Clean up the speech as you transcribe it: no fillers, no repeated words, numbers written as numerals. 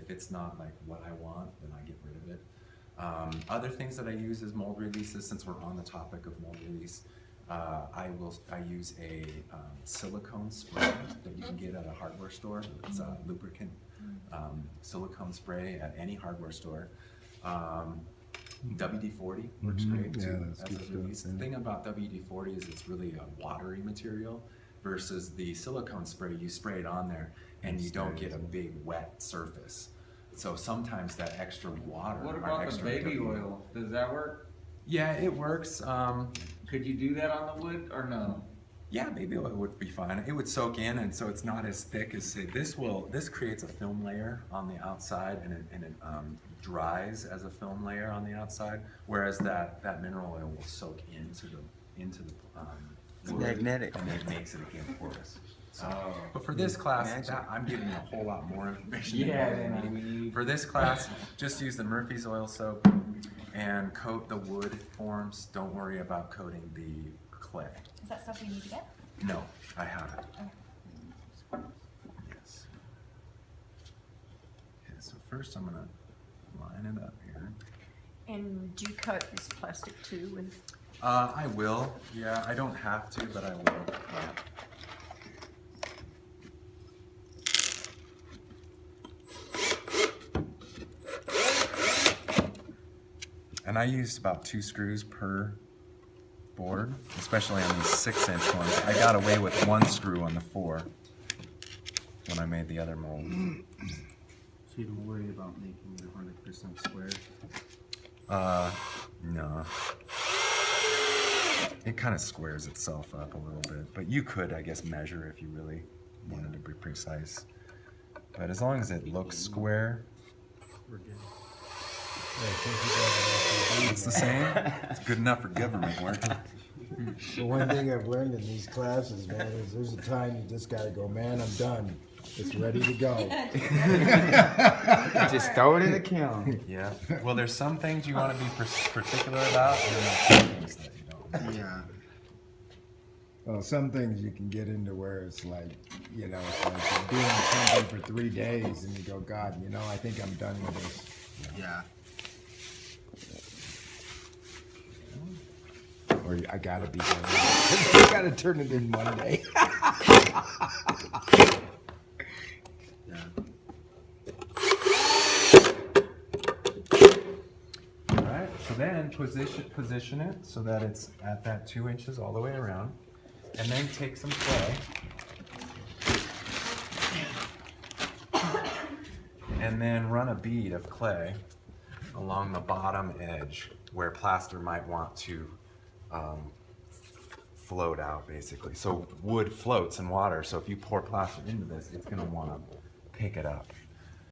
if it's not like what I want, then I get rid of it. Other things that I use as mold releases, since we're on the topic of mold release, I use a silicone spray that you can get at a hardware store. It's a lubricant silicone spray at any hardware store. WD-40 works great too as a release. The thing about WD-40 is it's really a watery material versus the silicone spray. You spray it on there and you don't get a big wet surface. So sometimes that extra water. What about the baby oil? Does that work? Yeah, it works. Could you do that on the wood or no? Yeah, baby oil would be fine. It would soak in, and so it's not as thick as, say, this creates a film layer on the outside, and it dries as a film layer on the outside, whereas that mineral oil will soak into the wood, magnetic, and it makes it again porous. So, but for this class, I'm giving you a whole lot more information. For this class, just use the Murphy's oil soap and coat the wood forms. Don't worry about coating the clay. Is that stuff we need to get? No, I haven't. Okay. Yes. Okay, so first I'm gonna line it up here. And do you cut this plastic too? And I will. Yeah, I don't have to, but I will. And I used about 2 screws per board, especially on these 6-inch ones. I got away with 1 screw on the 4 when I made the other mold. So you don't worry about making it 100% square? No. It kind of squares itself up a little bit, but you could, I guess, measure if you really wanted to be precise. But as long as it looks square, We're good. it's the same. It's good enough for government work. The one thing I've learned in these classes, man, is there's a time you just gotta go, man, I'm done. It's ready to go. just throw it in the kiln. Yeah. Well, there's some things you want to be particular about, and then there's some things that you don't. Yeah. Well, some things you can get into where it's like, you know, it's like you're doing something for 3 days and you go, God, you know, I think I'm done with this. Yeah. Or I gotta be done with it. I gotta turn it in one day. Alright, so then position it so that it's at that 2 inches all the way around. And then take some clay. And then run a bead of clay along the bottom edge where plaster might want to float out, basically. So wood floats in water, so if you pour plaster into this, it's going to want to pick it up.